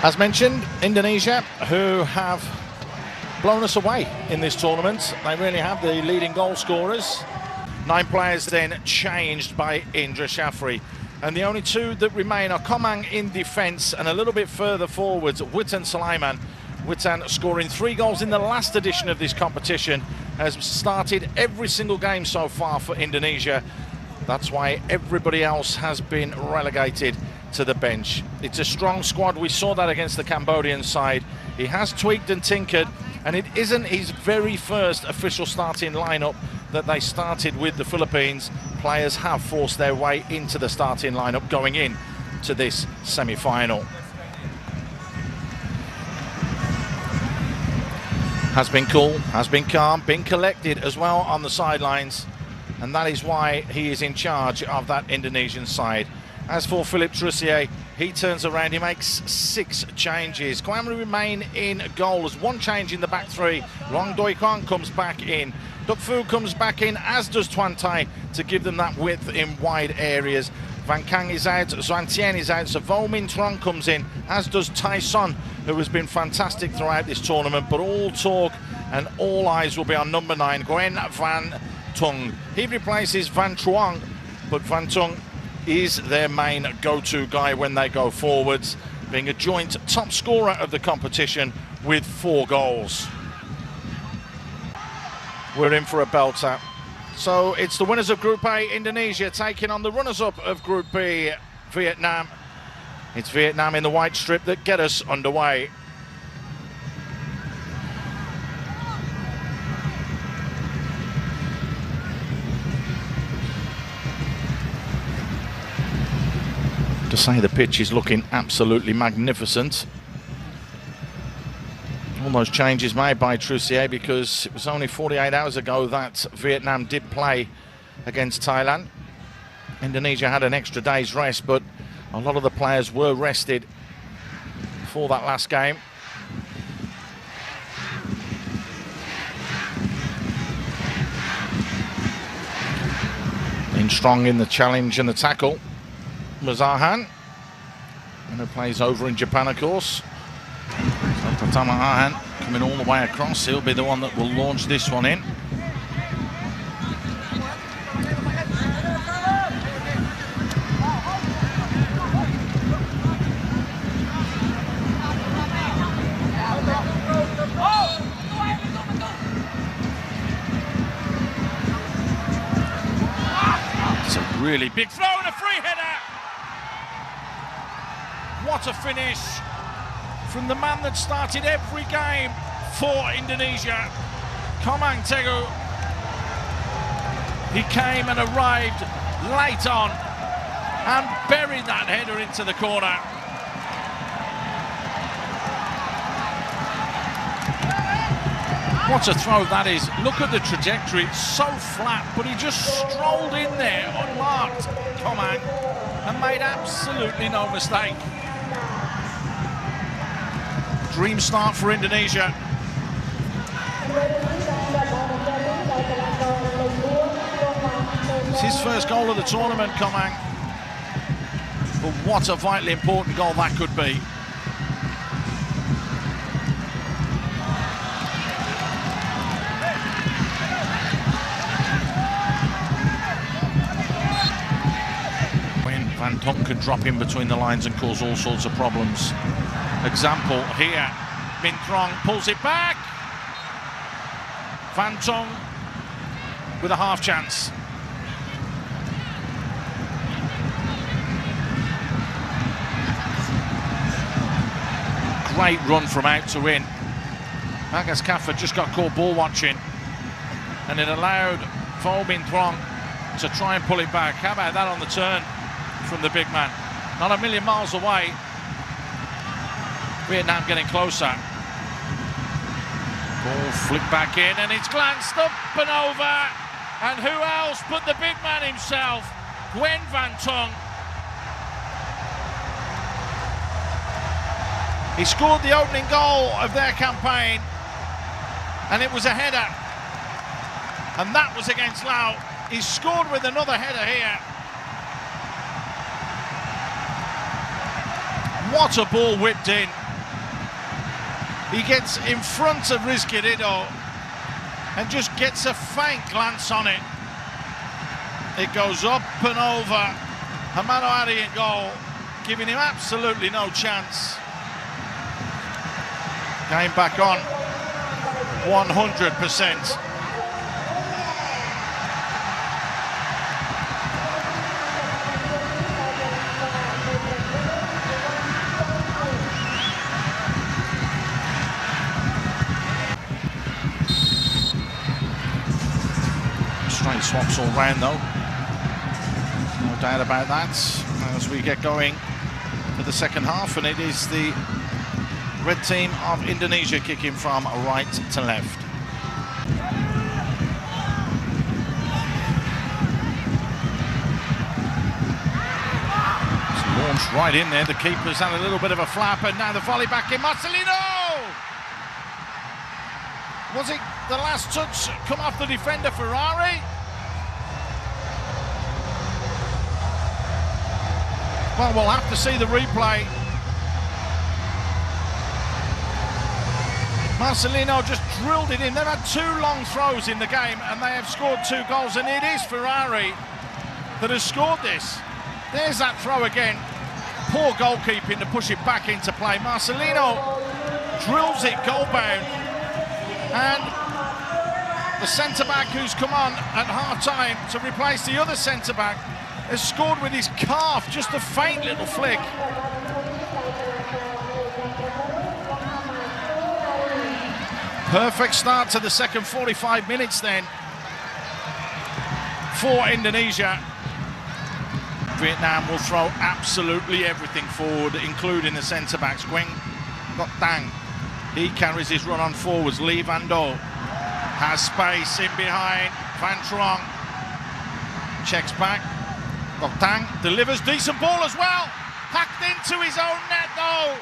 As mentioned, Indonesia, who have blown us away in this tournament. They really have, the leading goal scorers. 9 players then changed by Indra Shafri. And the only 2 that remain are Komang in defence, and a little bit further forwards, Witan Sulaiman. Witan, scoring 3 goals in the last edition of this competition, has started every single game so far for Indonesia. That's why everybody else has been relegated to the bench. It's a strong squad. We saw that against the Cambodian side. He has tweaked and tinkered, and it isn't his very first official starting lineup that they started with the Philippines. Players have forced their way into the starting lineup going in to this semi-final. Has been cool, has been calm, been collected as well on the sidelines, and that is why he is in charge of that Indonesian side. As for Philippe Trussier, he turns around, he makes 6 changes. Kwame remain in goal. There's 1 change in the back 3. Rong Doi Kwang comes back in. Duk Fu comes back in, as does Tuan Tai, to give them that width in wide areas. Van Kang is out, Xuan Tian is out, so Vo Min Trong comes in, as does Tai Son, who has been fantastic throughout this tournament. But all talk and all eyes will be on number 9, Nguyen Van Tung. He replaces Van Truong, but Van Tung is their main go-to guy when they go forwards, being a joint top scorer of the competition with 4 goals. We're in for a belter. So it's the winners of Group A, Indonesia, taking on the runners-up of Group B, Vietnam. It's Vietnam in the white strip that get us underway. To say the pitch is looking absolutely magnificent. All those changes made by Trussier, because it was only 48 hours ago that Vietnam did play against Thailand. Indonesia had an extra day's rest, but a lot of the players were rested for that last game. In strong in the challenge and the tackle was Arhan, and who plays over in Japan, of course. So Pratama Arhan coming all the way across. He'll be the one that will launch this one in. It's a really big throw and a free header. What a finish from the man that started every game for Indonesia, Komang Teguh. He came and arrived late on and buried that header into the corner. What a throw that is. Look at the trajectory, it's so flat, but he just strolled in there unmarked, Komang, and made absolutely no mistake. Dream start for Indonesia. It's his first goal of the tournament, Komang. But what a vitally important goal that could be. When Van Tonk could drop in between the lines and cause all sorts of problems. Example here, Min Trong pulls it back. Van Tong with a half chance. Great run from out to in. Magas Kaffar just got caught ball watching, and it allowed Vo Min Trong to try and pull it back. How about that on the turn from the big man? Not a million miles away. Vietnam getting closer. Ball flicked back in, and it's glanced up and over. And who else but the big man himself, Nguyen Van Tung. He scored the opening goal of their campaign, and it was a header. And that was against Laos. He's scored with another header here. What a ball whipped in. He gets in front of Rizquierdo and just gets a faint glance on it. It goes up and over. Hamano Ari in goal, giving him absolutely no chance. Game back on 100%. Straight swaps all round though, no doubt about that, as we get going for the second half, and it is the red team of Indonesia kicking from right to left. It's launched right in there, the keeper's had a little bit of a flap, and now the volley back in. Marcelino! Was it the last touch come off the defender Ferrari? Well, we'll have to see the replay. Marcelino just drilled it in. They've had 2 long throws in the game and they have scored 2 goals, and it is Ferrari that has scored this. There's that throw again. Poor goalkeeping to push it back into play. Marcelino drills it goal bound, and the centre-back who's come on at half-time to replace the other centre-back has scored with his calf, just a faint little flick. Perfect start to the second 45 minutes then for Indonesia. Vietnam will throw absolutely everything forward, including the centre-backs. Nguyen got Tang. He carries his run on forwards. Lee Van Do has space in behind. Van Truong checks back. Tang delivers, decent ball as well. Hacked into his own net though.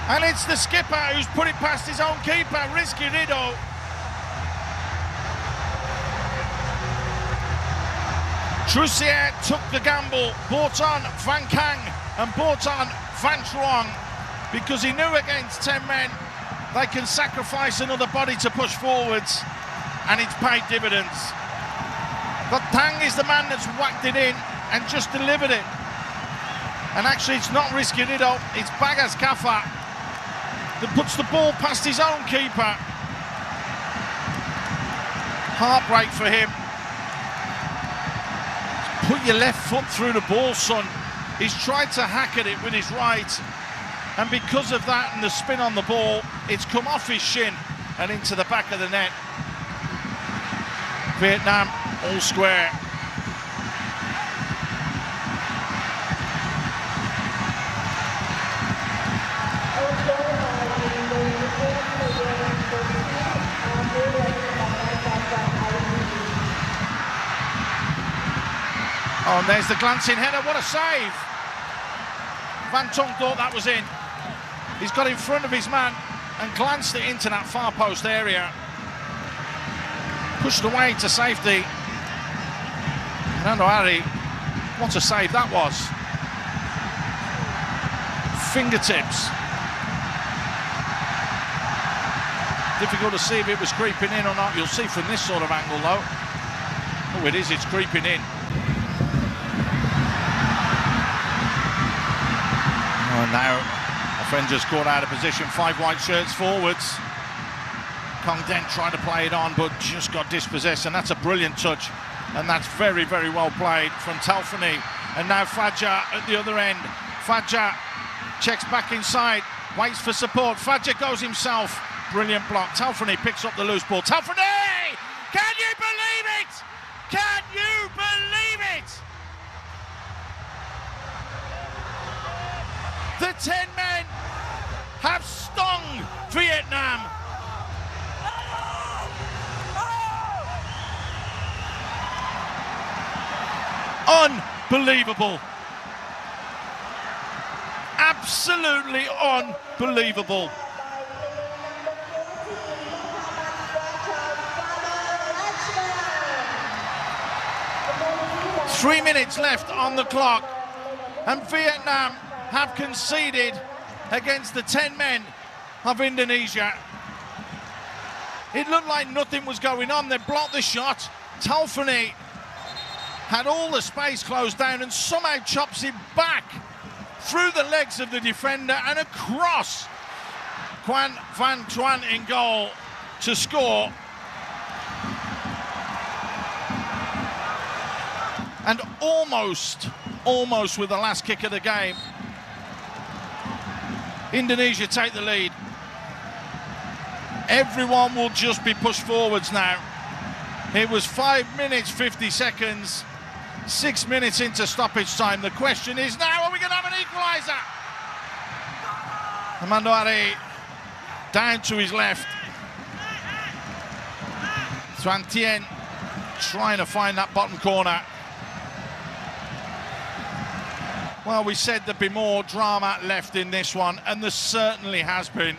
And it's the skipper who's put it past his own keeper, Rizquierdo. Trussier took the gamble, brought on Van Kang and brought on Van Truong, because he knew against 10 men they can sacrifice another body to push forwards, and it's paid dividends. But Tang is the man that's whacked it in and just delivered it. And actually it's not Rizquierdo, it's Bagas Kafa that puts the ball past his own keeper. Heartbreak for him. Put your left foot through the ball, son. He's tried to hack at it with his right, and because of that and the spin on the ball, it's come off his shin and into the back of the net. Vietnam all square. Oh, and there's the glancing header. What a save! Van Tong thought that was in. He's got in front of his man and glanced it into that far post area. Pushed away to safety. Fernando Ari, what a save that was. Fingertips. Difficult to see if it was creeping in or not. You'll see from this sort of angle though. Oh, it is, it's creeping in. Oh, now offenders caught out of position, 5 white shirts forwards. Kong Den tried to play it on but just got dispossessed, and that's a brilliant touch, and that's very, very well played from Talfani. And now Fadja at the other end. Fadja checks back inside, waits for support. Fadja goes himself. Brilliant block. Talfani picks up the loose ball. Talfani! Can you believe it? Can you believe it? The 10 men have stung Vietnam. Unbelievable. Absolutely unbelievable. Three minutes left on the clock, and Vietnam have conceded against the 10 men of Indonesia. It looked like nothing was going on. They blocked the shot. Taufani had all the space closed down and somehow chops it back through the legs of the defender and across. Quan Van Tuan in goal to score. And almost with the last kick of the game, Indonesia take the lead. Everyone will just be pushed forwards now. It was 5 minutes, 50 seconds, 6 minutes into stoppage time. The question is now, are we going to have an equaliser? Armando Ari down to his left. Xuan Tien trying to find that bottom corner. Well, we said there'd be more drama left in this one, and there certainly has been.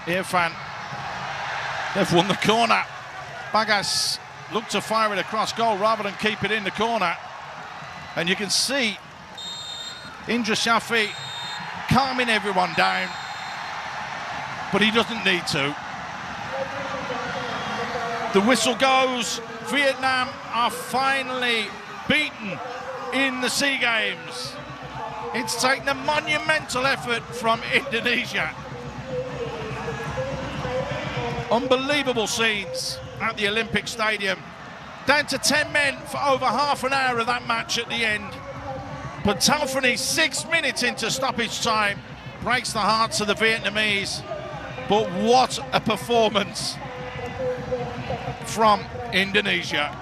Irfan, they've won the corner. Bagas looked to fire it across goal rather than keep it in the corner. And you can see Indra Shafi calming everyone down, but he doesn't need to. The whistle goes. Vietnam are finally beaten in the SEA Games. It's taken a monumental effort from Indonesia. Unbelievable scenes at the Olympic Stadium. Down to 10 men for over half an hour of that match at the end. But Taufani, 6 minutes into stoppage time, breaks the hearts of the Vietnamese. But what a performance from Indonesia.